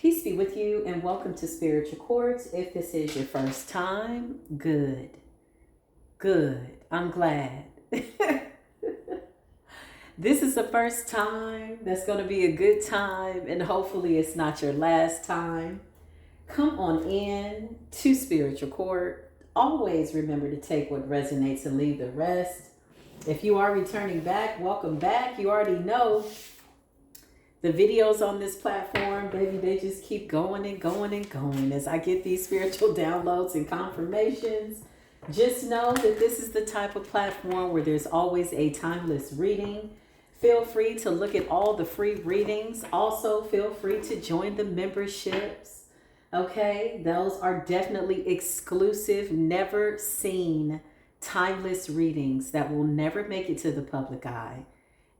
Peace be with you and welcome to Spiritual Courts. If this is your first time, good. I'm glad. This is the first time that's going to be a good time, and hopefully it's not your last time. Come on in to Spiritual Court. Always remember to take what resonates and leave the rest. If you are returning back, welcome back. You already know the videos on this platform, baby, they just keep going and going and going as I get these spiritual downloads and confirmations. Just know that this is the type of platform where there's always a timeless reading. Feel free to look at all the free readings. Also, feel free to join the memberships. Okay, those are definitely exclusive, never seen, timeless readings that will never make it to the public eye.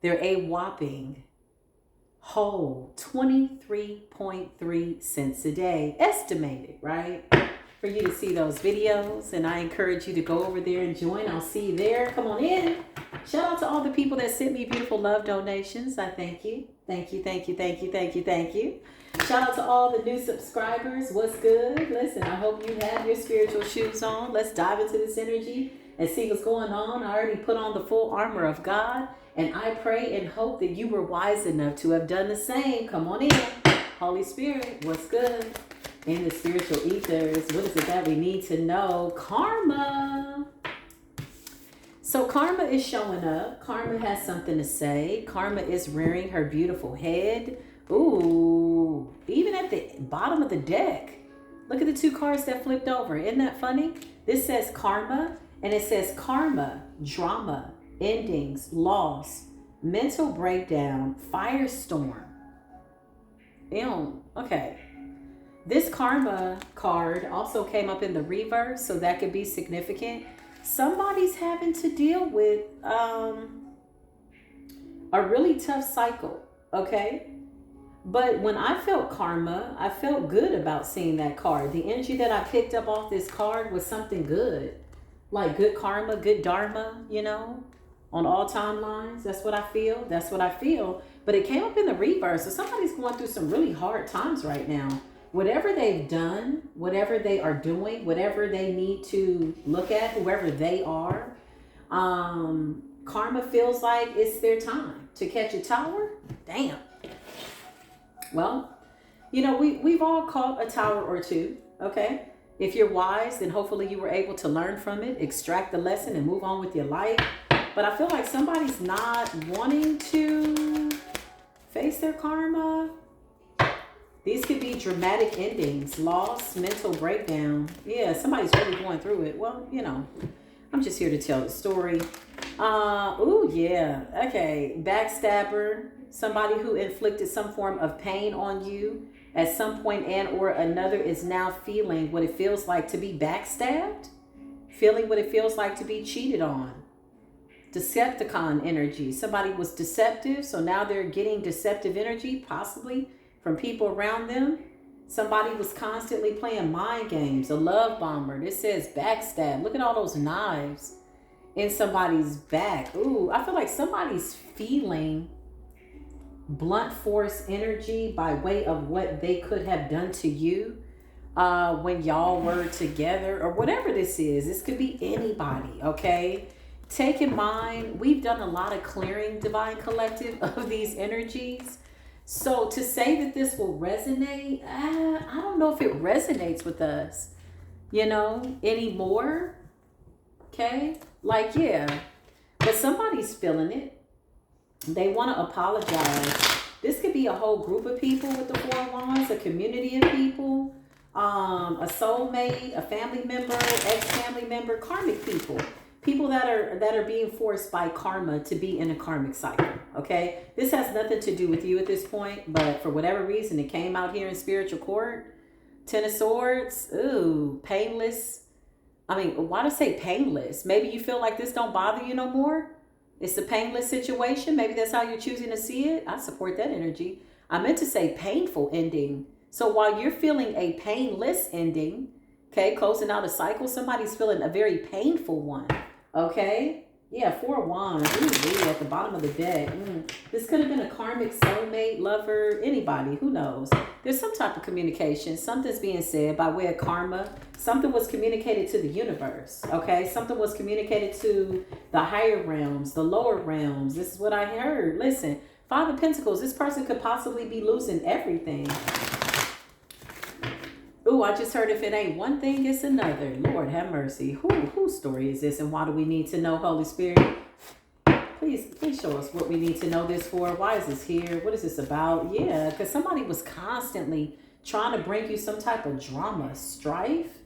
They're a whopping whole 23.3 cents a day, estimated, right? For you to see those videos, and I encourage you to go over there and join. I'll see you there. Come on in. Shout out to all the people that sent me beautiful love donations. I thank you. Thank you. Shout out to all the new subscribers. What's good? Listen, I hope you have your spiritual shoes on. Let's dive into this energy and see what's going on. I already put on the full armor of God, and I pray and hope that you were wise enough to have done the same. Come on in. Holy Spirit, what's good? In the spiritual ethers, what is it that we need to know? Karma. So karma is showing up. Karma has something to say. Karma is rearing her beautiful head. Ooh, even at the bottom of the deck. Look at the two cards that flipped over. Isn't that funny? This says karma, and it says karma, drama, endings, loss, mental breakdown, firestorm. Ew, okay. This karma card also came up in the reverse, so that could be significant. Somebody's having to deal with a really tough cycle, okay? But when I felt karma, I felt good about seeing that card. The energy that I picked up off this card was something good. Like good karma, good dharma, you know, on all timelines. That's what I feel. But it came up in the reverse. So somebody's going through some really hard times right now. Whatever they've done, whatever they are doing, whatever they need to look at, whoever they are, karma feels like it's their time to catch a tower. Damn. Well, you know, we've all caught a tower or two, okay? If you're wise, then hopefully you were able to learn from it, extract the lesson, and move on with your life. But I feel like somebody's not wanting to face their karma. These could be dramatic endings, loss, mental breakdown. Yeah, somebody's really going through it. Well, you know, I'm just here to tell the story. Ooh, yeah. Okay. Backstabber, somebody who inflicted some form of pain on you at some point and or another is now feeling what it feels like to be backstabbed, feeling what it feels like to be cheated on. Decepticon energy. Somebody was deceptive, so now they're getting deceptive energy, possibly from people around them. Somebody was constantly playing mind games. A love bomber. This says backstab. Look at all those knives in somebody's back. Ooh, I feel like somebody's feeling blunt force energy by way of what they could have done to you when y'all were together, or whatever this is. This could be anybody, okay? Take in mind, we've done a lot of clearing, Divine Collective, of these energies. So to say that this will resonate, I don't know if it resonates with us, you know, anymore. Okay? Like, yeah. But somebody's feeling it. They want to apologize. This could be a whole group of people with the Four of Wands, a community of people, a soulmate, a family member, ex-family member, karmic people. People that are being forced by karma to be in a karmic cycle, okay? This has nothing to do with you at this point, but for whatever reason, it came out here in spiritual court. Ten of Swords, ooh, painless. I mean, why do I say painless? Maybe you feel like this don't bother you no more. It's a painless situation. Maybe that's how you're choosing to see it. I support that energy. I meant to say painful ending. So while you're feeling a painless ending, okay, closing out a cycle, somebody's feeling a very painful one. Okay, Yeah, 4 of Wands. Ooh, at the bottom of the deck. This could have been a karmic soulmate, lover, anybody. Who knows? There's some type of communication. Something's being said by way of karma. Something was communicated to the universe. Okay? Something was communicated to the higher realms, the lower realms. This is what I heard. Listen, 5 of Pentacles. This person could possibly be losing everything. Ooh, I just heard if it ain't one thing, it's another. Lord have mercy. Whose story is this and why do we need to know, Holy Spirit? Please show us what we need to know this for. Why is this here? What is this about? Yeah, because somebody was constantly trying to bring you some type of drama, strife.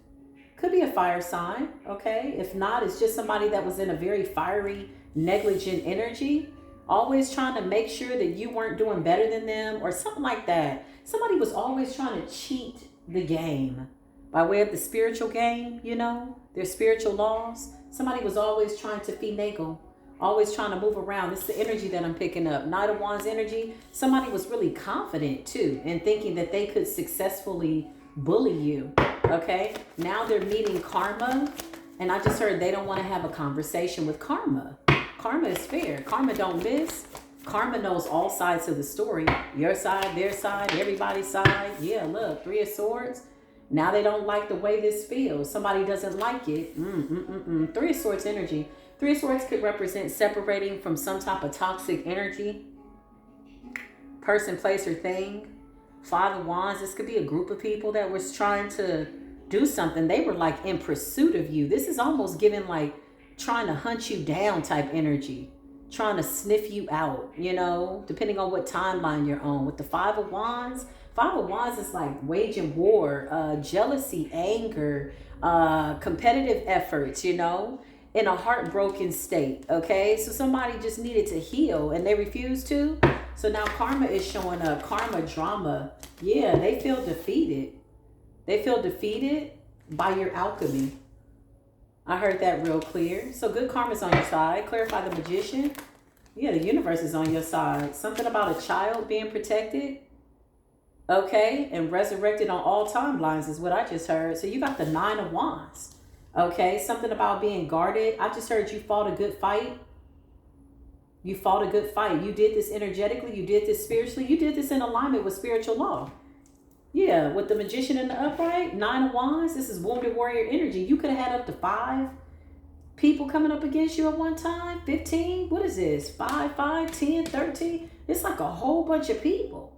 Could be a fire sign, okay? If not, it's just somebody that was in a very fiery, negligent energy. Always trying to make sure that you weren't doing better than them or something like that. Somebody was always trying to cheat the game by way of the spiritual game, you know, their spiritual laws. Somebody was always trying to finagle, always trying to move around. This is the energy that I'm picking up. Knight of Wands energy. Somebody was really confident too in thinking that they could successfully bully you. Okay, now they're meeting karma, and I just heard they don't want to have a conversation with karma. Karma is fair. Karma don't miss. Karma knows all sides of the story. Your side, their side, everybody's side. Yeah, look, 3 of Swords. Now they don't like the way this feels. Somebody doesn't like it. 3 of Swords energy. 3 of Swords could represent separating from some type of toxic energy. Person, place, or thing. 5 of Wands. This could be a group of people that was trying to do something. They were like in pursuit of you. This is almost giving like trying to hunt you down type energy. Trying to sniff you out, you know, depending on what timeline you're on. With the 5 of Wands, 5 of Wands is like waging war, jealousy, anger, competitive efforts, you know, in a heartbroken state. Okay, so somebody just needed to heal and they refused to. So now karma is showing up. Karma drama. Yeah, they feel defeated. They feel defeated by your alchemy. I heard that real clear. So good karma's on your side. Clarify the Magician. Yeah, the universe is on your side. Something about a child being protected. Okay, and resurrected on all timelines is what I just heard. So you got the 9 of Wands. Okay, something about being guarded. I just heard you fought a good fight. You fought a good fight. You did this energetically. You did this spiritually. You did this in alignment with spiritual law. Yeah, with the Magician in the upright, 9 of Wands, this is wounded warrior energy. You could have had up to 5 people coming up against you at one time. 15, what is this? 5, 10, 13. It's like a whole bunch of people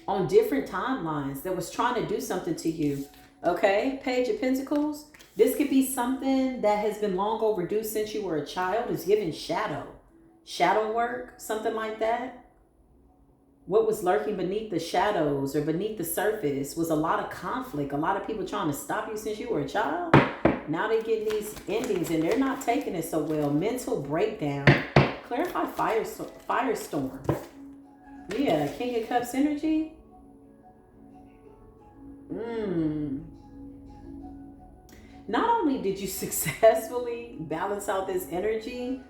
on different timelines that was trying to do something to you. Okay, Page of Pentacles. This could be something that has been long overdue since you were a child. It's giving shadow work, something like that. What was lurking beneath the shadows or beneath the surface was a lot of conflict, a lot of people trying to stop you since you were a child. Now they're getting these endings and they're not taking it so well. Mental breakdown. Clarify firestorm. Yeah, King of Cups energy. Not only did you successfully balance out this energy,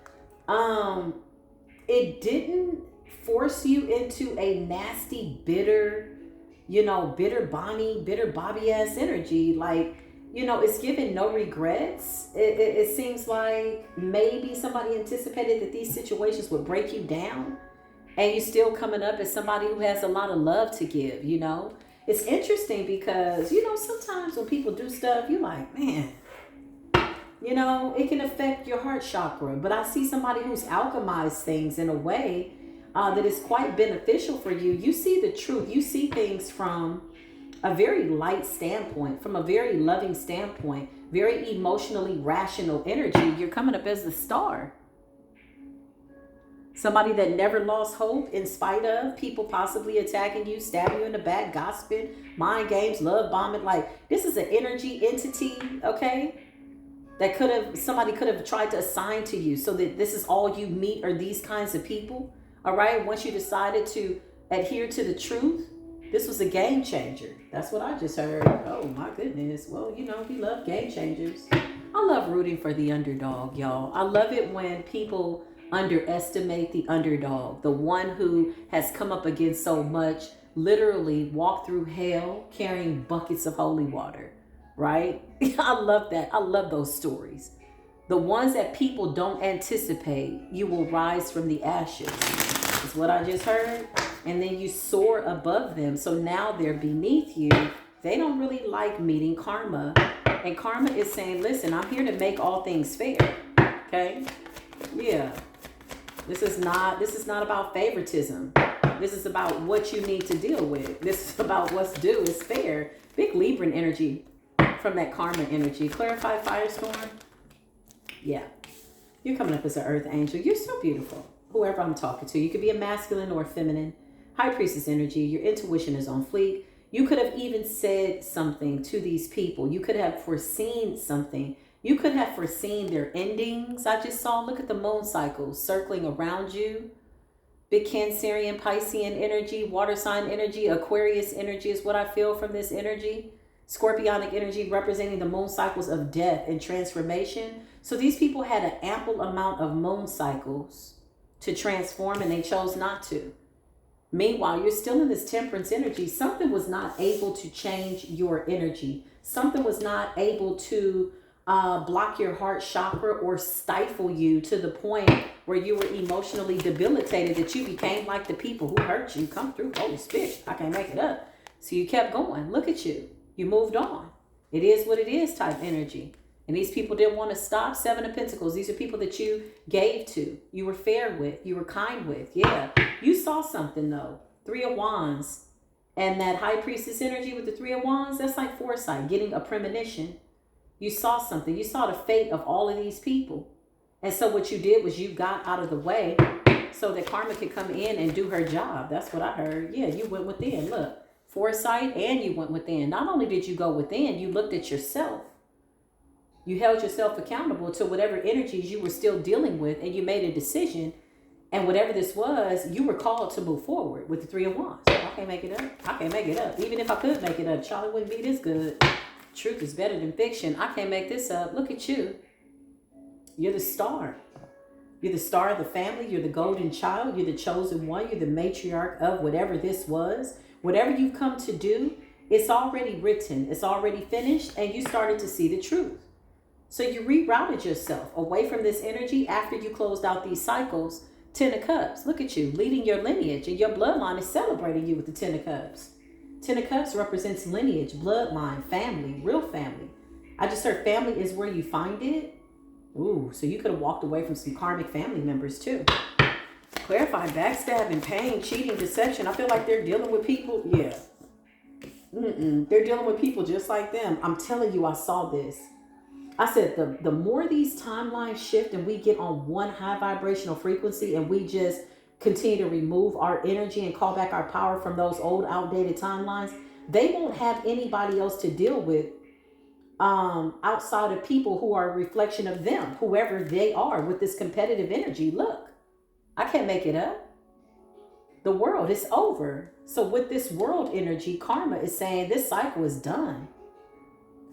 it didn't force you into a nasty, bitter, you know, bitter Bobby ass energy. Like, you know, it's given no regrets. It seems like maybe somebody anticipated that these situations would break you down and you still coming up as somebody who has a lot of love to give, you know. It's interesting because, you know, sometimes when people do stuff, you're like, man, you know, it can affect your heart chakra. But I see somebody who's alchemized things in a way that is quite beneficial for you. You see the truth. You see things from a very light standpoint, from a very loving standpoint, very emotionally rational energy. You're coming up as the star. Somebody that never lost hope in spite of people possibly attacking you, stabbing you in the back, gossiping, mind games, love bombing. Like, this is an energy entity, okay, that somebody could have tried to assign to you so that this is all you meet are these kinds of people. All right, once you decided to adhere to the truth, this was a game changer. That's what I just heard. Oh my goodness. Well, you know, we love game changers. I love rooting for the underdog, y'all. I love it when people underestimate the underdog, the one who has come up against so much, literally walked through hell carrying buckets of holy water, right? I love that. I love those stories. The ones that people don't anticipate, you will rise from the ashes. Is what I just heard. And then you soar above them. So now they're beneath you. They don't really like meeting karma. And karma is saying, listen, I'm here to make all things fair. Okay? Yeah. This is not about favoritism. This is about what you need to deal with. This is about what's due is fair. Big Libran energy from that karma energy. Clarify firestorm. Yeah. You're coming up as an earth angel. You're so beautiful. Whoever I'm talking to. You could be a masculine or a feminine. High priestess energy. Your intuition is on fleek. You could have even said something to these people. You could have foreseen something. You could have foreseen their endings. I just saw, look at the moon cycles circling around you. Big Cancerian, Piscean energy, water sign energy, Aquarius energy is what I feel from this energy. Scorpionic energy representing the moon cycles of death and transformation. So these people had an ample amount of moon cycles to transform and they chose not to. Meanwhile, you're still in this temperance energy. Something was not able to change your energy. Something was not able to block your heart chakra or stifle you to the point where you were emotionally debilitated that you became like the people who hurt you. Come through, Holy Spirit. I can't make it up. So you kept going. Look at you. You moved on. It is what it is type energy. And these people didn't want to stop. Seven of Pentacles. These are people that you gave to. You were fair with. You were kind with. Yeah. You saw something though. Three of Wands. And that High Priestess energy with the Three of Wands, that's like foresight, getting a premonition. You saw something. You saw the fate of all of these people. And so what you did was you got out of the way so that karma could come in and do her job. That's what I heard. Yeah, you went within. Look, foresight and you went within. Not only did you go within, you looked at yourself. You held yourself accountable to whatever energies you were still dealing with and you made a decision. And whatever this was, you were called to move forward with the Three of Wands. I can't make it up. I can't make it up. Even if I could make it up, Charlie wouldn't be this good. Truth is better than fiction. I can't make this up. Look at you. You're the star. You're the star of the family. You're the golden child. You're the chosen one. You're the matriarch of whatever this was. Whatever you've come to do, it's already written. It's already finished. And you started to see the truth. So you rerouted yourself away from this energy after you closed out these cycles. Ten of Cups. Look at you leading your lineage. And your bloodline is celebrating you with the Ten of Cups. Ten of Cups represents lineage, bloodline, family, real family. I just heard family is where you find it. Ooh, so you could have walked away from some karmic family members too. Clarify, backstabbing, pain, cheating, deception. I feel like they're dealing with people. Yeah. They're dealing with people just like them. I'm telling you, I saw this. I said the more these timelines shift and we get on one high vibrational frequency and we just continue to remove our energy and call back our power from those old outdated timelines, they won't have anybody else to deal with outside of people who are a reflection of them, whoever they are with this competitive energy. Look, I can't make it up. The world is over. So with this world energy, karma is saying this cycle is done.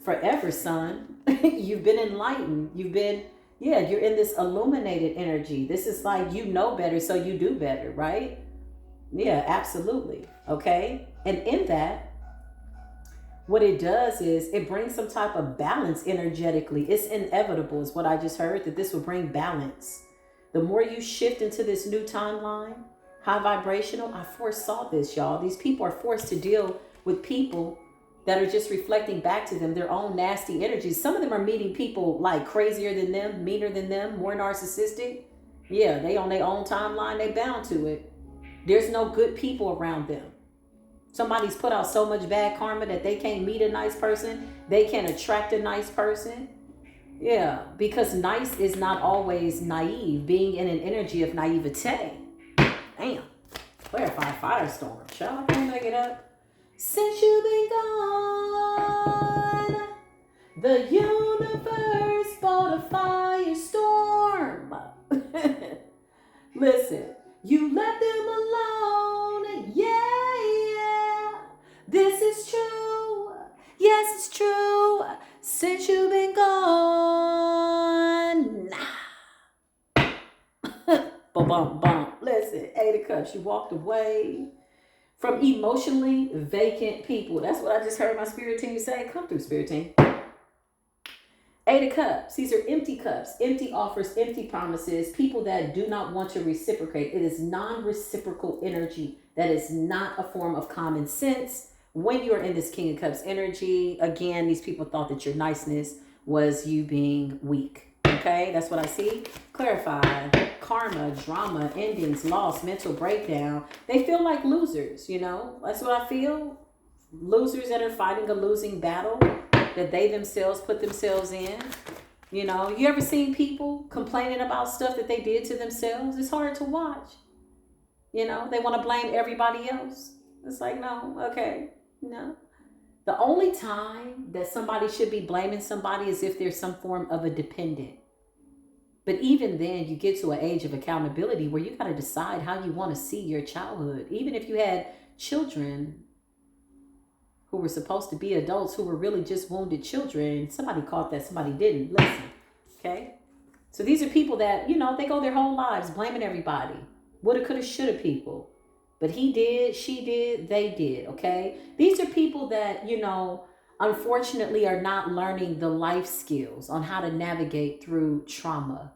Forever, son. You've been enlightened. You're in this illuminated energy. This is like, you know better, so you do better, right? Yeah, absolutely. Okay. And in that, what it does is it brings some type of balance energetically. It's inevitable is what I just heard, that this will bring balance. The more you shift into this new timeline, high vibrational, I foresaw this, y'all. These people are forced to deal with people that are just reflecting back to them their own nasty energies. Some of them are meeting people like crazier than them, meaner than them, more narcissistic. Yeah, they on their own timeline, they bound to it. There's no good people around them. Somebody's put out so much bad karma that they can't meet a nice person. They can't attract a nice person. Yeah, because nice is not always naive, being in an energy of naivete. Damn. Clarify firestorm. Shall I can't make it up? Since you've been gone, the universe brought a firestorm. Listen, you let them alone. Yeah. This is true. Yes, it's true. Since you've been gone. Bum. Listen, Eight of Cups, you walked away from emotionally vacant people. That's what I just heard my spirit team say. Come through, spirit team. Eight of Cups. These are empty cups, empty offers, empty promises, people that do not want to reciprocate. It is non-reciprocal energy. That is not a form of common sense. When you're in this King of Cups energy, again, these people thought that your niceness was you being weak. Okay, that's what I see. Clarify. Karma, drama, endings, loss, mental breakdown. They feel like losers, you know. That's what I feel. Losers that are fighting a losing battle that they themselves put themselves in. You know, you ever seen people complaining about stuff that they did to themselves? It's hard to watch. You know, they want to blame everybody else. It's like, no, okay, no. The only time that somebody should be blaming somebody is if there's some form of a dependent. But even then, you get to an age of accountability where you got to decide how you want to see your childhood. Even if you had children who were supposed to be adults who were really just wounded children, somebody caught that, somebody didn't. Listen, okay? So these are people that, you know, they go their whole lives blaming everybody. Woulda, coulda, shoulda people. But he did, she did, they did, okay? These are people that, you know, unfortunately are not learning the life skills on how to navigate through trauma.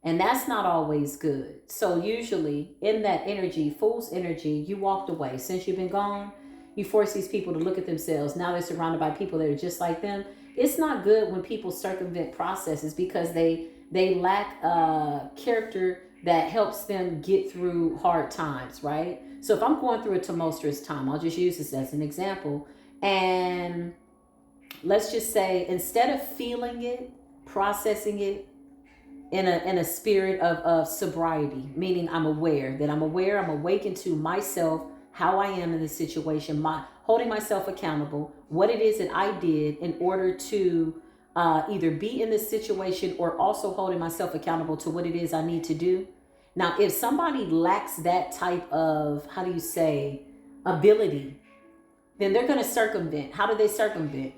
And that's not always good. So usually in that energy, fool's energy, you walked away. Since you've been gone, you force these people to look at themselves. Now they're surrounded by people that are just like them. It's not good when people circumvent processes because they lack a character that helps them get through hard times, right? So if I'm going through a tumultuous time, I'll just use this as an example. And let's just say, instead of feeling it, processing it in a spirit of sobriety, meaning I'm aware, I'm awakened to myself, how I am in the situation, holding myself accountable, what it is that I did in order to either be in this situation or also holding myself accountable to what it is I need to do. Now, if somebody lacks that type of, how do you say, ability, then they're going to circumvent. How do they circumvent?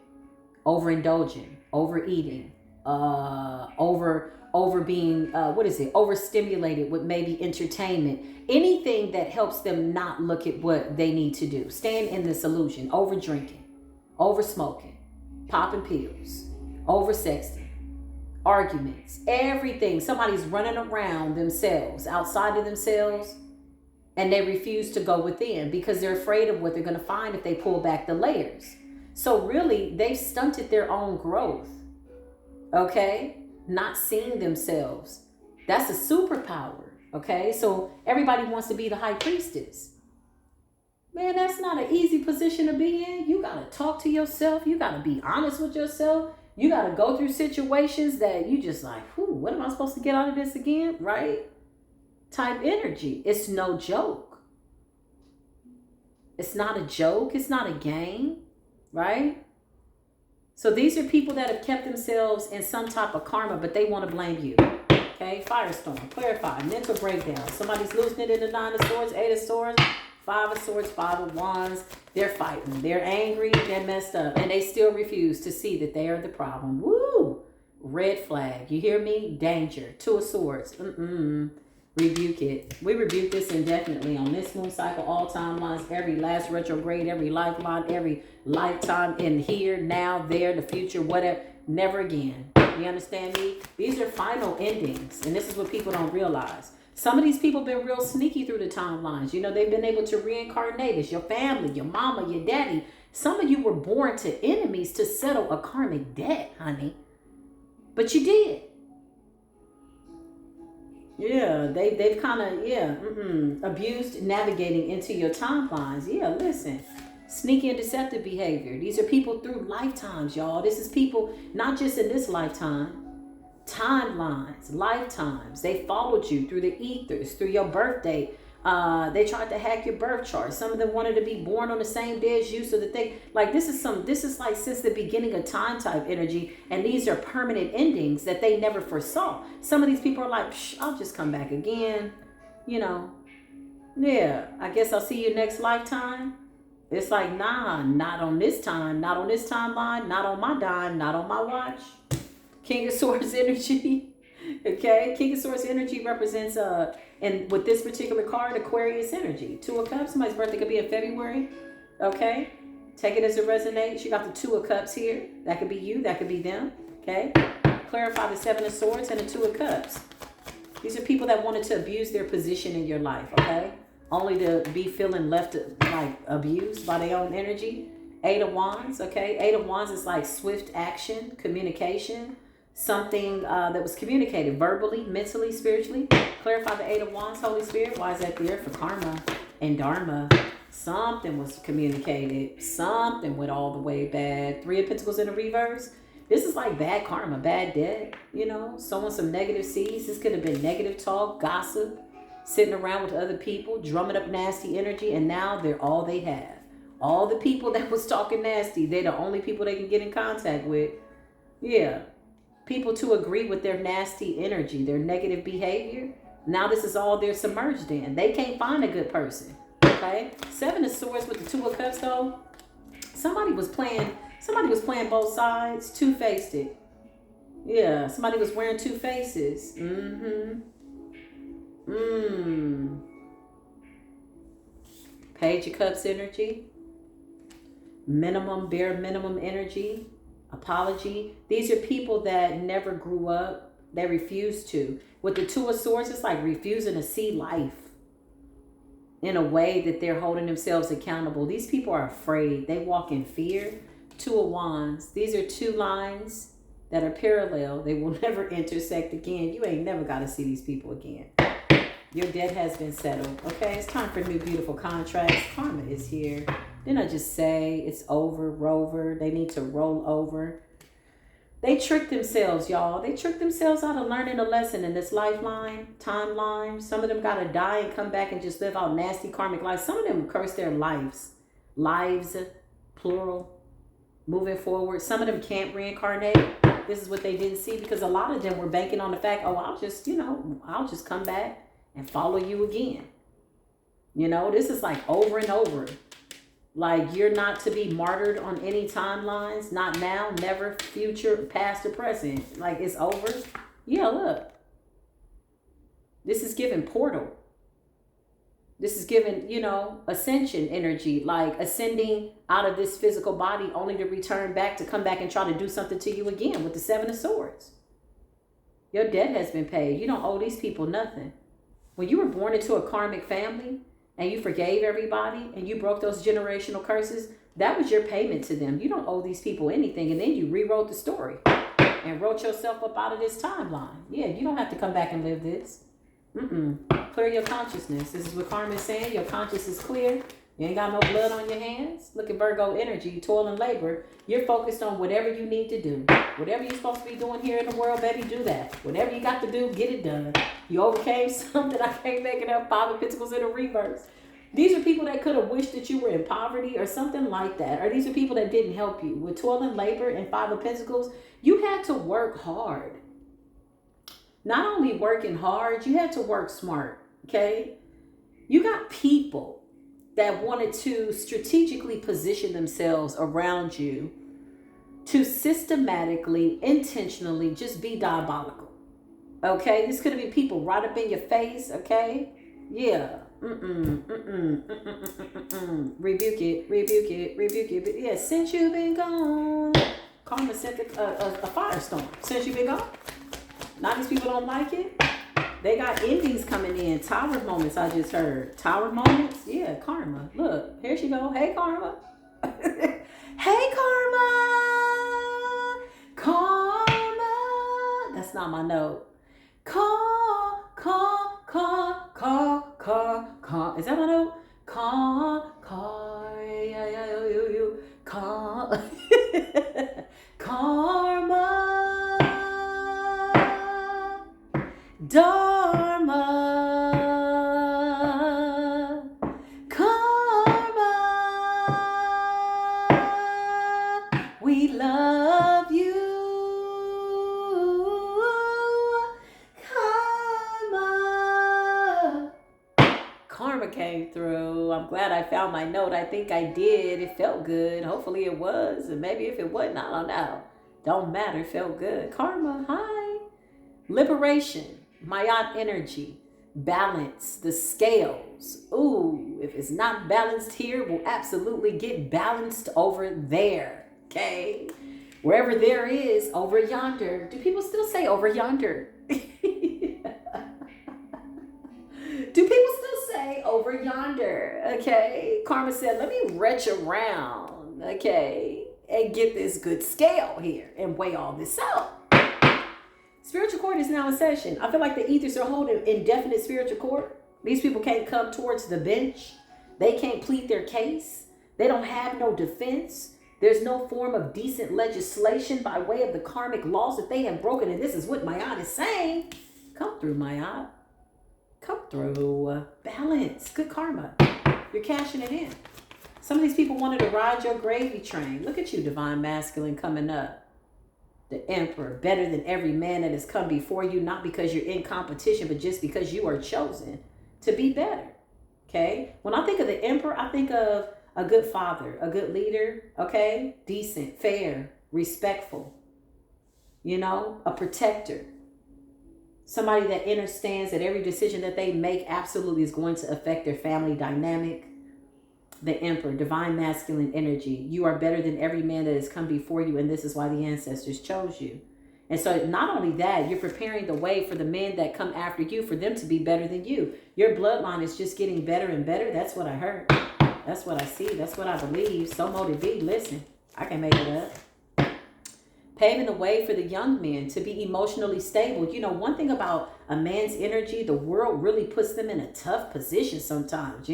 Overindulging, overeating, over being, overstimulated with maybe entertainment. Anything that helps them not look at what they need to do. Staying in this illusion, over drinking, over smoking, popping pills, over sexting, arguments, everything. Somebody's running around themselves, outside of themselves, and they refuse to go within because they're afraid of what they're going to find if they pull back the layers. So really, they've stunted their own growth. Okay? Not seeing themselves. That's a superpower. Okay? So everybody wants to be the high priestess. Man, that's not an easy position to be in. You got to talk to yourself. You got to be honest with yourself. You got to go through situations that you just like, what am I supposed to get out of this again? Right? Type energy. It's no joke. It's not a joke. It's not a game. Right? So these are people that have kept themselves in some type of karma, but they want to blame you. Okay? Firestorm. Clarify. Mental breakdown. Somebody's losing it in the 9 of Swords, 8 of Swords, 5 of Swords, 5 of Wands. They're fighting. They're angry. They're messed up. And they still refuse to see that they are the problem. Woo! Red flag. You hear me? Danger. 2 of Swords. Rebuke it. We rebuke this indefinitely on this moon cycle, all timelines, every last retrograde, every lifeline, every lifetime, in here, now, there, the future, whatever. Never again. You understand me? These are final endings. And this is what people don't realize. Some of these people have been real sneaky through the timelines. You know, they've been able to reincarnate. It's your family, your mama, your daddy. Some of you were born to enemies to settle a karmic debt, honey. But you did. Yeah, they've kind of, abused navigating into your timelines. Yeah, listen. Sneaky and deceptive behavior. These are people through lifetimes, y'all. This is people not just in this lifetime. Timelines, lifetimes. They followed you through the ethers, through your birth date. They tried to hack your birth chart. Some of them wanted to be born on the same day as you so that they, like, this is like since the beginning of time type energy. And these are permanent endings that they never foresaw. Some of these people are like, I'll just come back again. You know, yeah, I guess I'll see you next lifetime. It's like, nah, not on this time, not on this timeline, not on my dime, not on my watch. King of Swords energy. Okay, King of Swords energy represents and with this particular card, Aquarius energy. 2 of Cups. Somebody's birthday could be in February. Okay, take it as it resonates. You got the 2 of Cups here. That could be you. That could be them. Okay, Clarify the Seven of Swords and the Two of Cups. These are people that wanted to abuse their position in your life, okay? Only to be feeling left, like, abused by their own energy. Eight of Wands, okay? Eight of Wands is like swift action, communication, something that was communicated verbally, mentally, spiritually. Clarify the Eight of Wands, Holy Spirit. Why is that there? For karma and dharma. Something was communicated. Something went all the way bad. Three of Pentacles in the reverse. This is like bad karma, bad debt, you know, sowing some negative seeds. This could have been negative talk, gossip, sitting around with other people, drumming up nasty energy, and now they're all they have. All the people that was talking nasty, they're the only people they can get in contact with. Yeah. People to agree with their nasty energy, their negative behavior. Now this is all they're submerged in. They can't find a good person. Okay? Seven of Swords with the Two of Cups, though. Somebody was playing both sides, two-faced it. Yeah, somebody was wearing two faces. Page of Cups energy. Bare minimum energy. Apology. These are people that never grew up. They refuse to. With the Two of Swords, it's like refusing to see life in a way that they're holding themselves accountable. These people are afraid. They walk in fear. Two of Wands. These are two lines that are parallel. They will never intersect again. You ain't never got to see these people again. Your debt has been settled. Okay, it's time for new beautiful contracts. Karma is here. Didn't I just say it's over, rover? They need to roll over. They tricked themselves, y'all. They tricked themselves out of learning a lesson in this timeline. Some of them got to die and come back and just live out nasty karmic lives. Some of them curse their lives, plural, moving forward. Some of them can't reincarnate. This is what they didn't see, because a lot of them were banking on the fact, oh, I'll just come back and follow you again. You know, this is like over and over. Like, you're not to be martyred on any timelines. Not now, never, future, past, or present. Like, it's over. Yeah, look. This is giving portal. This is giving, ascension energy. Like, ascending out of this physical body only to return back, to come back and try to do something to you again with the Seven of Swords. Your debt has been paid. You don't owe these people nothing. When you were born into a karmic family, and you forgave everybody, and you broke those generational curses, that was your payment to them. You don't owe these people anything. And then you rewrote the story and wrote yourself up out of this timeline. Yeah, you don't have to come back and live this. Clear your consciousness. This is what karma is saying. Your conscience is clear. You ain't got no blood on your hands. Look at Virgo energy, toil and labor. You're focused on whatever you need to do. Whatever you're supposed to be doing here in the world, baby, do that. Whatever you got to do, get it done. You overcame something. I can't make it up. Five of Pentacles in a reverse. These are people that could have wished that you were in poverty or something like that. Or these are people that didn't help you. With toil and labor and Five of Pentacles, you had to work hard. Not only working hard, you had to work smart, okay? You got people that wanted to strategically position themselves around you to systematically, intentionally just be diabolical. Okay? This could have been people right up in your face, okay? Yeah. Rebuke it. Yeah, since you've been gone. Karma sent a firestorm. Since you've been gone. Now these people don't like it. They got endings coming in. Tower moments, I just heard. Tower moments? Yeah, karma. Look, here she go. Hey, karma. Hey, karma. Karma. That's not my note. Call. Is that my note? Karma. Dharma, karma, we love you, karma. Karma came through. I'm glad I found my note. I think I did. It felt good. Hopefully it was. And maybe if it wasn't, I don't know. Don't matter. It felt good. Karma, hi. Liberation. Mayat energy, balance, the scales. Ooh, if it's not balanced here, we'll absolutely get balanced over there, okay? Wherever there is, over yonder. Do people still say over yonder? Do people still say over yonder? Okay. Karma said, let me retch around. Okay. And get this good scale here and weigh all this out. Spiritual court is now in session. I feel like the ethers are holding indefinite spiritual court. These people can't come towards the bench. They can't plead their case. They don't have no defense. There's no form of decent legislation by way of the karmic laws that they have broken. And this is what Mayat is saying. Come through, Mayat. Come through. Balance. Good karma. You're cashing it in. Some of these people wanted to ride your gravy train. Look at you, divine masculine, coming up. The emperor, better than every man that has come before you, not because you're in competition, but just because you are chosen to be better. Okay? When I think of the emperor, I think of a good father, a good leader, okay? Decent, fair, respectful, a protector. Somebody that understands that every decision that they make absolutely is going to affect their family dynamic. The emperor, divine masculine energy. You are better than every man that has come before you, and this is why the ancestors chose you. And so not only that, you're preparing the way for the men that come after you, for them to be better than you. Your bloodline is just getting better and better. That's what I heard. That's what I see. That's what I believe. So mote it be. Listen, I can make it up. Paving the way for the young men to be emotionally stable. One thing about a man's energy, the world really puts them in a tough position sometimes,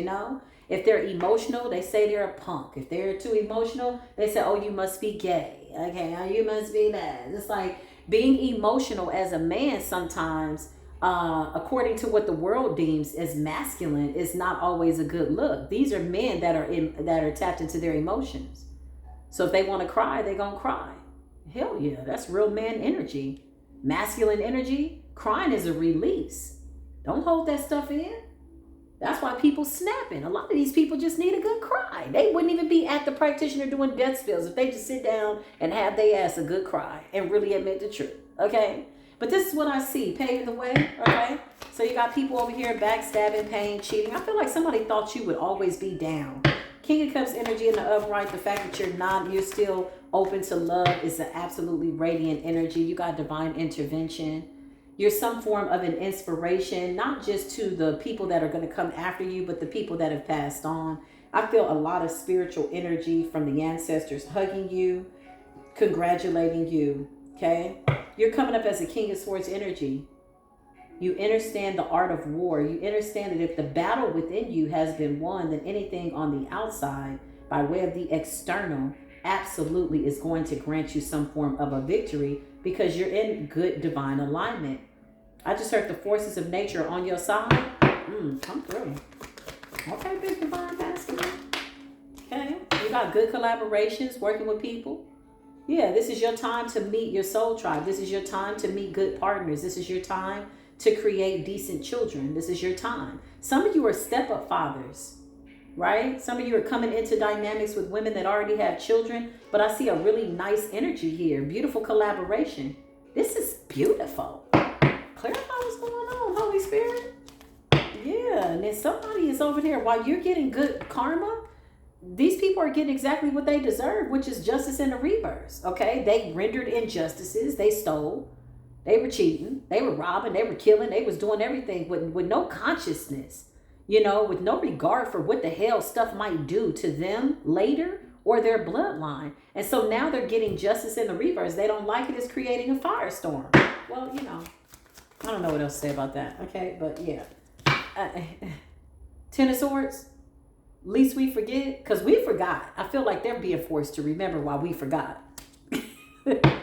If they're emotional, they say they're a punk. If they're too emotional, they say, oh, you must be gay. Okay, oh, you must be bad. It's like being emotional as a man sometimes, according to what the world deems as masculine, is not always a good look. These are men that are tapped into their emotions. So if they want to cry, they're going to cry. Hell yeah, that's real man energy. Masculine energy, crying is a release. Don't hold that stuff in. That's why people snapping. A lot of these people just need a good cry. They wouldn't even be at the practitioner doing death spells if they just sit down and have their ass a good cry and really admit the truth. Okay? But this is what I see. Paving the way. Okay? So you got people over here backstabbing, pain, cheating. I feel like somebody thought you would always be down. King of Cups energy in the upright. The fact that you're still open to love is an absolutely radiant energy. You got divine intervention. You're some form of an inspiration, not just to the people that are going to come after you, but the people that have passed on. I feel a lot of spiritual energy from the ancestors hugging you, congratulating you, okay? You're coming up as a King of Swords energy. You understand the art of war. You understand that if the battle within you has been won, then anything on the outside, by way of the external, absolutely is going to grant you some form of a victory, because you're in good divine alignment. I just heard the forces of nature on your side. Come through. Okay, big divine masculine. Okay, you got good collaborations, working with people. Yeah, this is your time to meet your soul tribe. This is your time to meet good partners. This is your time to create decent children. This is your time. Some of you are step-up fathers, right? Some of you are coming into dynamics with women that already have children, but I see a really nice energy here. Beautiful collaboration. This is beautiful. Clarify what's going on, Holy Spirit. Yeah, and then somebody is over there, while you're getting good karma, these people are getting exactly what they deserve, which is justice in the reverse, okay? They rendered injustices. They stole. They were cheating. They were robbing. They were killing. They was doing everything with no consciousness. With no regard for what the hell stuff might do to them later or their bloodline. And so now they're getting justice in the reverse. They don't like it. It's creating a firestorm. Well, I don't know what else to say about that. Okay, but yeah. Ten of Swords, least we forget, because we forgot. I feel like they're being forced to remember why we forgot.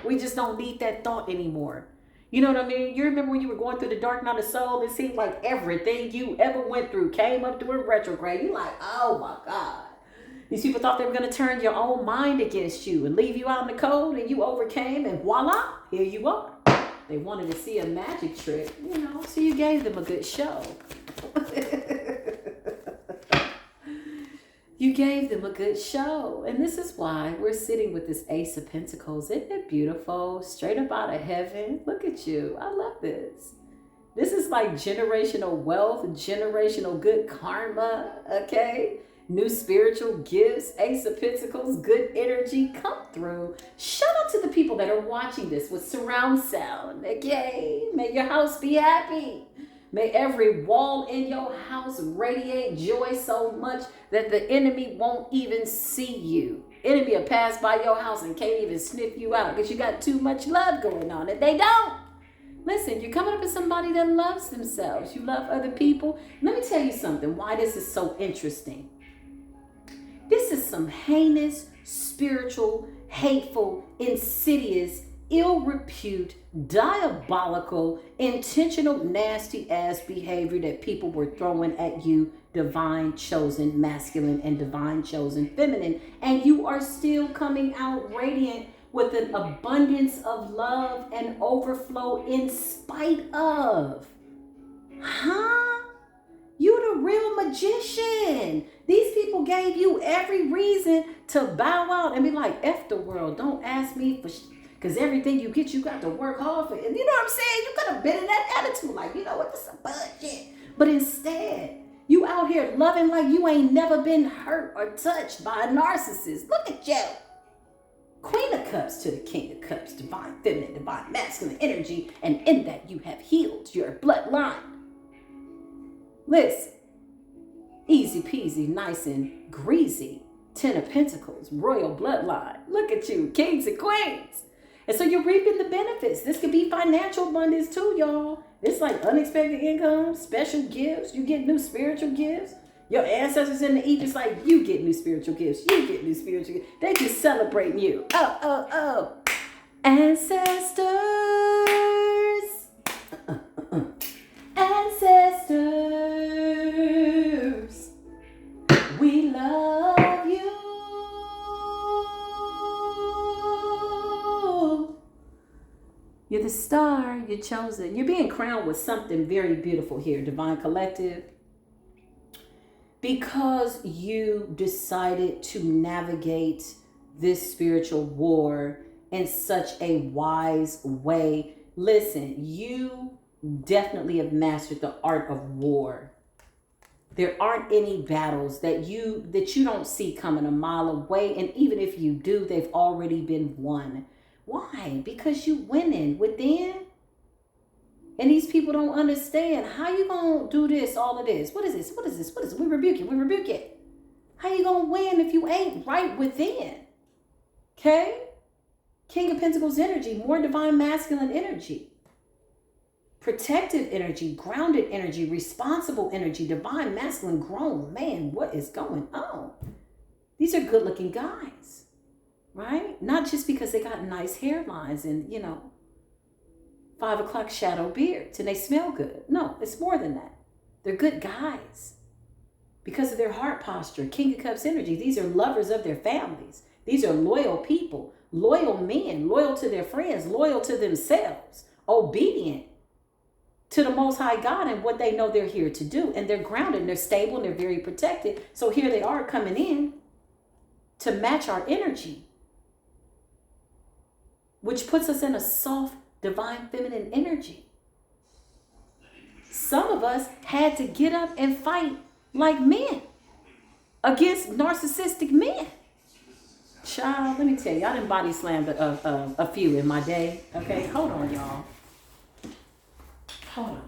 We just don't need that thought anymore. You know what I mean? You remember when you were going through the dark night of soul, it seemed like everything you ever went through came up through a retrograde. You're like, oh my God. These people thought they were going to turn your own mind against you and leave you out in the cold, and you overcame, and voila, here you are. They wanted to see a magic trick, so you gave them a good show. You gave them a good show. And this is why we're sitting with this Ace of Pentacles. Isn't it beautiful? Straight up out of heaven. Look at you. I love this. This is like generational wealth, generational good karma, okay? New spiritual gifts, Ace of Pentacles, good energy come through. Shout out to the people that are watching this with surround sound. Okay, may your house be happy. May every wall in your house radiate joy so much that the enemy won't even see you. Enemy will pass by your house and can't even sniff you out because you got too much love going on, and they don't. Listen, you're coming up with somebody that loves themselves. You love other people. Let me tell you something, why this is so interesting. This is some heinous, spiritual, hateful, insidious, ill repute, diabolical, intentional, nasty ass behavior that people were throwing at you, divine chosen masculine and divine chosen feminine, and you are still coming out radiant with an abundance of love and overflow in spite of. You the real magician. These people gave you every reason to bow out and be like, F the world, don't ask me for because everything you get, you got to work hard for. And you know what I'm saying? You could have been in that attitude, like, you know what, this is a budget. But instead, you out here loving like you ain't never been hurt or touched by a narcissist. Look at you. Queen of Cups to the King of Cups, divine feminine, divine masculine energy, and in that you have healed your bloodline. Listen, easy peasy, nice and greasy, 10 of Pentacles, royal bloodline. Look at you, kings and queens. And so you're reaping the benefits. This could be financial abundance too, y'all. It's like unexpected income, special gifts. You get new spiritual gifts. Your ancestors in the Egypt, like, you get new spiritual gifts. You get new spiritual gifts. They just celebrating you. Oh. Ancestors. Ancestors. We love you. You're the star. You're chosen. You're being crowned with something very beautiful here, Divine Collective. Because you decided to navigate this spiritual war in such a wise way. Listen, you definitely have mastered the art of war. There aren't any battles that you don't see coming a mile away. And even if you do, they've already been won. Why? Because you winning within. And these people don't understand. How you going to do this, all of this? What is this? What is this? What is it? We rebuke it. We rebuke it. How you going to win if you ain't right within? Okay? King of Pentacles energy, more divine masculine energy. Protective energy, grounded energy, responsible energy, divine masculine grown. Man, what is going on? These are good looking guys, right? Not just because they got nice hairlines and, 5 o'clock shadow beards and they smell good. No, it's more than that. They're good guys because of their heart posture. King of Cups energy. These are lovers of their families. These are loyal people, loyal men, loyal to their friends, loyal to themselves, obedient to the Most High God and what they know they're here to do. And they're grounded and they're stable and they're very protected. So here they are coming in to match our energy, which puts us in a soft, divine feminine energy. Some of us had to get up and fight like men against narcissistic men. Child, let me tell you, I done body slammed a few in my day. Okay, hold on, y'all. Hold on.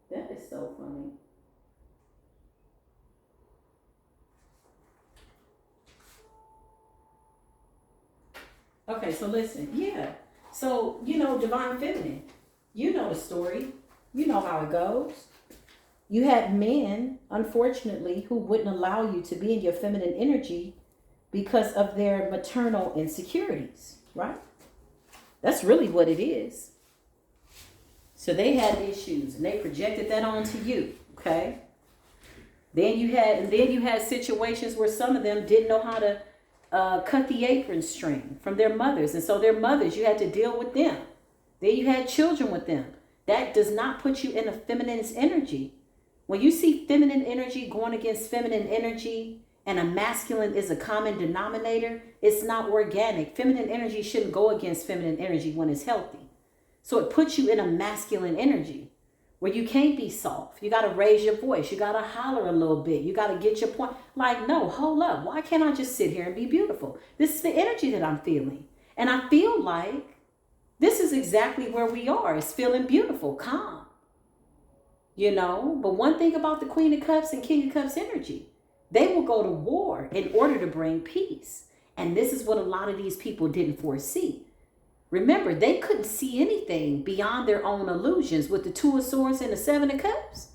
That is so funny. Okay, so listen, yeah. So, divine feminine, you know the story. You know how it goes. You had men, unfortunately, who wouldn't allow you to be in your feminine energy because of their maternal insecurities, right? That's really what it is. So they had issues and they projected that onto you, okay? Then you had situations where some of them didn't know how to cut the apron string from their mothers. And so their mothers, you had to deal with them. Then you had children with them. That does not put you in a feminine's energy. When you see feminine energy going against feminine energy and a masculine is a common denominator, it's not organic. Feminine energy shouldn't go against feminine energy when it's healthy. So it puts you in a masculine energy where you can't be soft. You got to raise your voice. You got to holler a little bit. You got to get your point. Like, no, hold up. Why can't I just sit here and be beautiful? This is the energy that I'm feeling. And I feel like this is exactly where we are. It's feeling beautiful, calm. You know, but one thing about the Queen of Cups and King of Cups energy, they will go to war in order to bring peace. And this is what a lot of these people didn't foresee. Remember, they couldn't see anything beyond their own illusions with the Two of Swords and the Seven of Cups.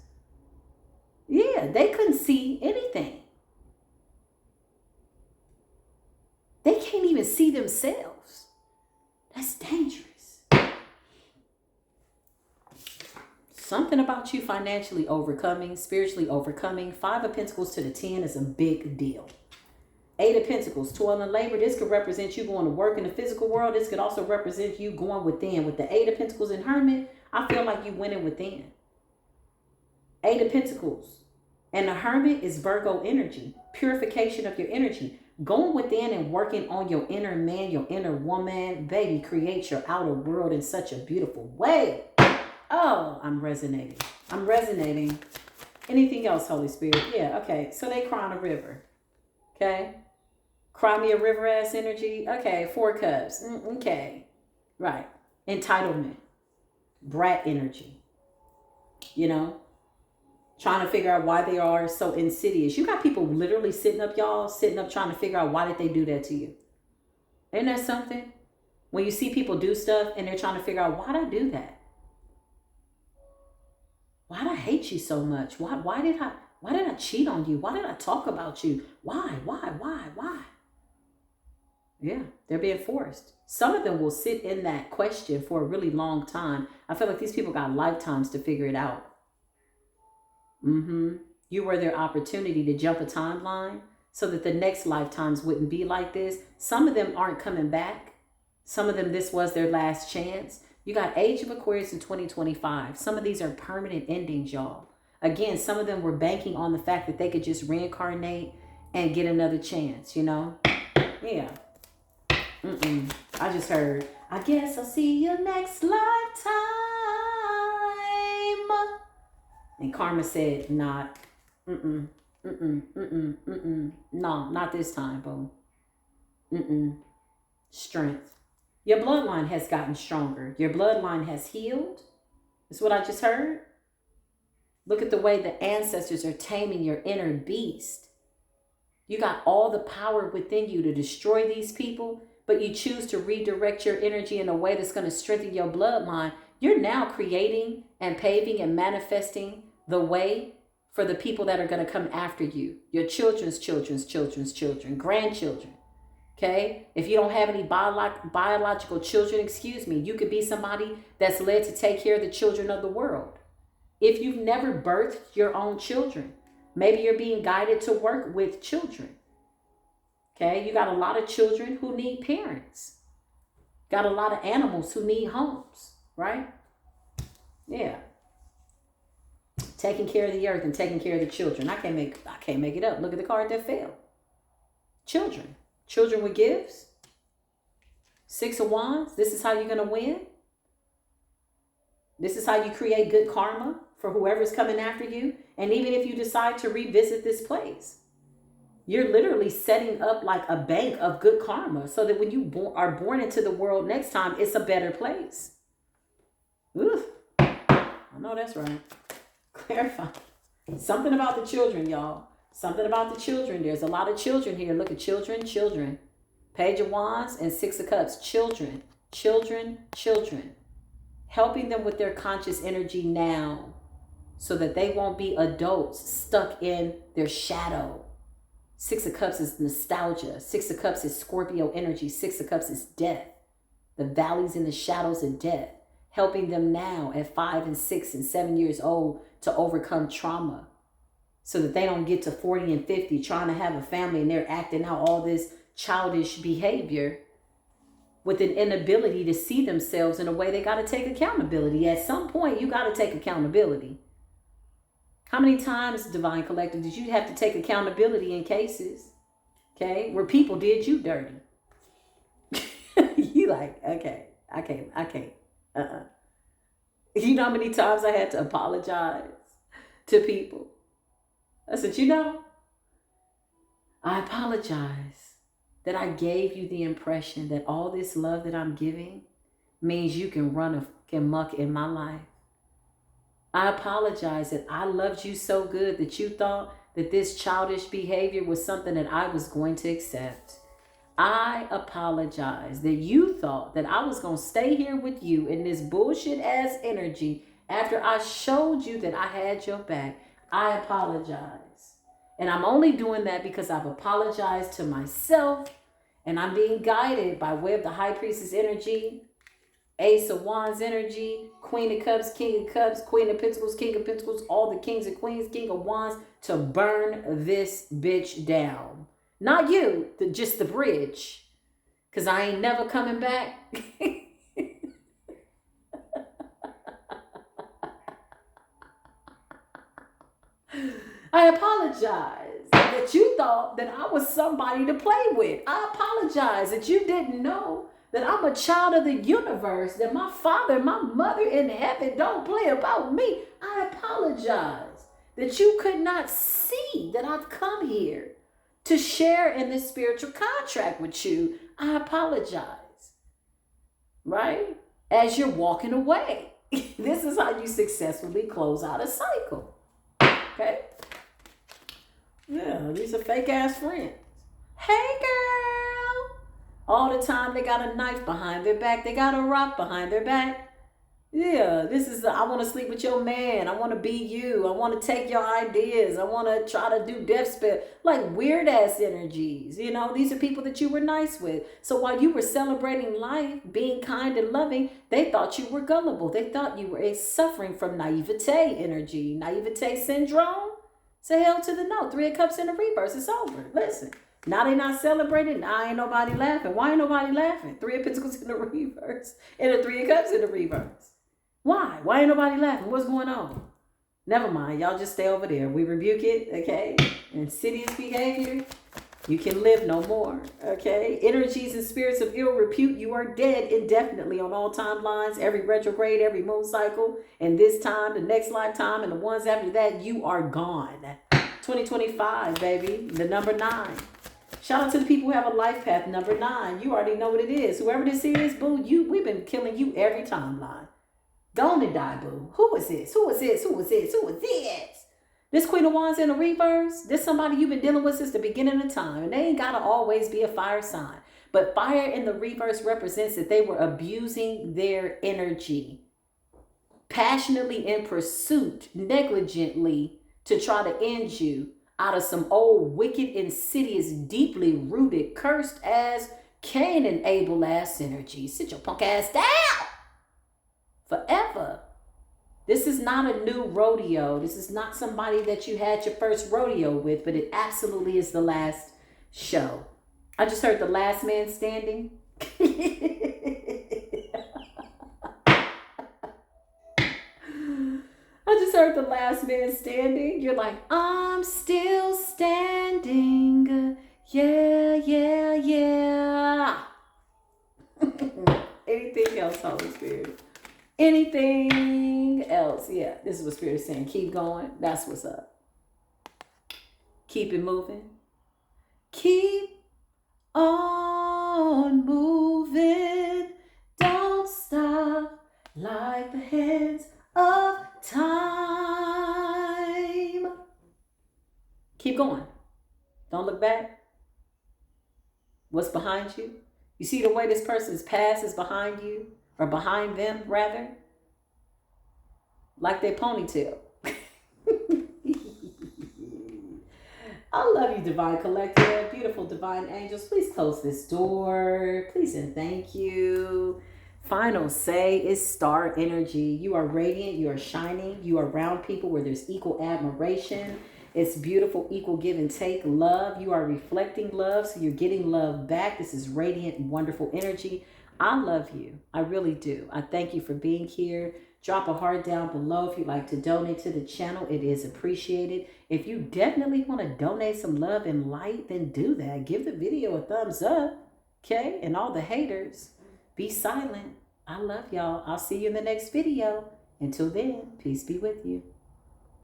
Yeah, they couldn't see anything. They can't even see themselves. That's dangerous. Something about you financially overcoming, spiritually overcoming. 5 of Pentacles to the 10 is a big deal. 8 of Pentacles, toil and labor. This could represent you going to work in the physical world. This could also represent you going within. With the 8 of Pentacles and Hermit, I feel like you went in within. 8 of Pentacles. And the Hermit is Virgo energy. Purification of your energy. Going within and working on your inner man, your inner woman. Baby, create your outer world in such a beautiful way. Oh, I'm resonating. I'm resonating. Anything else, Holy Spirit? Yeah, okay. So they cry on a river. Okay. Cry me a river ass energy. Okay. 4 cups. Okay. Right. Entitlement. Brat energy. You know. Trying to figure out why they are so insidious. You got people literally sitting up, y'all. Sitting up trying to figure out why did they do that to you. Isn't that something? When you see people do stuff and they're trying to figure out why did I do that? Why did I hate you so much? Why did I cheat on you? Why did I talk about you? Why? Yeah, they're being forced. Some of them will sit in that question for a really long time. I feel like these people got lifetimes to figure it out. You were their opportunity to jump a timeline so that the next lifetimes wouldn't be like this. Some of them aren't coming back. Some of them, this was their last chance. You got Age of Aquarius in 2025. Some of these are permanent endings, y'all. Again, some of them were banking on the fact that they could just reincarnate and get another chance, you know? Yeah. I just heard, I guess I'll see you next lifetime. And Karma said, not. No, not this time, boo. Strength. Your bloodline has gotten stronger. Your bloodline has healed. That's what I just heard. Look at the way the ancestors are taming your inner beast. You got all the power within you to destroy these people, but you choose to redirect your energy in a way that's going to strengthen your bloodline. You're now creating and paving and manifesting the way for the people that are going to come after you. Your children's children, grandchildren. Okay? If you don't have any biological children, excuse me, you could be somebody that's led to take care of the children of the world. If you've never birthed your own children, maybe you're being guided to work with children. Okay? You got a lot of children who need parents. Got a lot of animals who need homes, right? Yeah. Taking care of the earth and taking care of the children. I can't make it up. Look at the card that fell. Children. Children with gifts. 6 of Wands. This is how you're going to win. This is how you create good karma for whoever's coming after you. And even if you decide to revisit this place, you're literally setting up like a bank of good karma so that when you are born into the world next time, it's a better place. Oof. I know that's right. Clarify. Something about the children, y'all. Something about the children. There's a lot of children here. Look at children. Page of Wands and 6 of Cups. Children. Helping them with their conscious energy now so that they won't be adults stuck in their shadow. 6 of Cups is nostalgia. 6 of Cups is Scorpio energy. 6 of Cups is death. The valleys and the shadows of death. Helping them now at 5 and 6 and 7 years old to overcome trauma so that they don't get to 40 and 50 trying to have a family and they're acting out all this childish behavior with an inability to see themselves in a way. They got to take accountability. At some point, you got to take accountability. How many times, Divine Collective, did you have to take accountability in cases, okay, where people did you dirty? You like, okay, I can't. You know how many times I had to apologize to people? I said, you know, I apologize that I gave you the impression that all this love that I'm giving means you can run a fucking muck in my life. I apologize that I loved you so good that you thought that this childish behavior was something that I was going to accept. I apologize that you thought that I was going to stay here with you in this bullshit ass energy after I showed you that I had your back. I apologize. And I'm only doing that because I've apologized to myself, and I'm being guided by way of the High Priestess energy, Ace of Wands energy, Queen of Cups, King of Cups, Queen of Pentacles, King of Pentacles, all the Kings and Queens, King of Wands, to burn this bitch down. Not you, just the bridge. Because I ain't never coming back. I apologize that you thought that I was somebody to play with. I apologize that you didn't know that I'm a child of the universe, that my father, my mother in heaven don't play about me. I apologize that you could not see that I've come here to share in this spiritual contract with you. I apologize, right? As you're walking away. This is how you successfully close out a cycle, okay? Yeah, these are fake ass friends. Hey girl. All the time they got a knife behind their back. They got a rock behind their back. Yeah, this is I want to sleep with your man. I want to be you. I want to take your ideas. I want to try to do death spell. Like weird ass energies. You know, these are people that you were nice with. So while you were celebrating life, being kind and loving, they thought you were gullible. They thought you were suffering from naivete energy. Naivete syndrome? Say hell to the no. 3 of Cups in the reverse. It's over. Listen. Now they not celebrating. Now ain't nobody laughing. Why ain't nobody laughing? 3 of Pentacles in the reverse. And the 3 of Cups in the reverse. Why? Why ain't nobody laughing? What's going on? Never mind. Y'all just stay over there. We rebuke it, okay? Insidious behavior, you can live no more, okay? Energies and spirits of ill repute, you are dead indefinitely on all timelines, every retrograde, every moon cycle, and this time, the next lifetime, and the ones after that, you are gone. 2025, baby, the number 9. Shout out to the people who have a life path, number 9. You already know what it is. Whoever this is, boo, we've been killing you every timeline. Gone and die, boo. Who is this? Who is this? Who is this? Who is this? This Queen of Wands in the reverse, this somebody you've been dealing with since the beginning of time. And they ain't got to always be a fire sign. But fire in the reverse represents that they were abusing their energy. Passionately in pursuit, negligently, to try to end you out of some old, wicked, insidious, deeply rooted, cursed ass, Cain and Abel ass energy. Sit your punk ass down. Forever. This is not a new rodeo. This is not somebody that you had your first rodeo with, but it absolutely is the last show. I just heard the last man standing. I just heard the last man standing. You're like, I'm still standing. Yeah, yeah, yeah. Anything else, Holy Spirit? Anything else? Yeah, this is what Spirit is saying. Keep going. That's what's up. Keep it moving. Keep on moving. Don't stop like the hands of time. Keep going. Don't look back. What's behind you? You see the way this person's past is behind you? Or behind them, rather. Like their ponytail. I love you, Divine Collective. Beautiful Divine Angels. Please close this door. Please and thank you. Final say is star energy. You are radiant. You are shining. You are around people where there's equal admiration. It's beautiful, equal give and take love. You are reflecting love, so you're getting love back. This is radiant, wonderful energy. I love you. I really do. I thank you for being here. Drop a heart down below if you'd like to donate to the channel. It is appreciated. If you definitely want to donate some love and light, then do that. Give the video a thumbs up. Okay? And all the haters, be silent. I love y'all. I'll see you in the next video. Until then, peace be with you.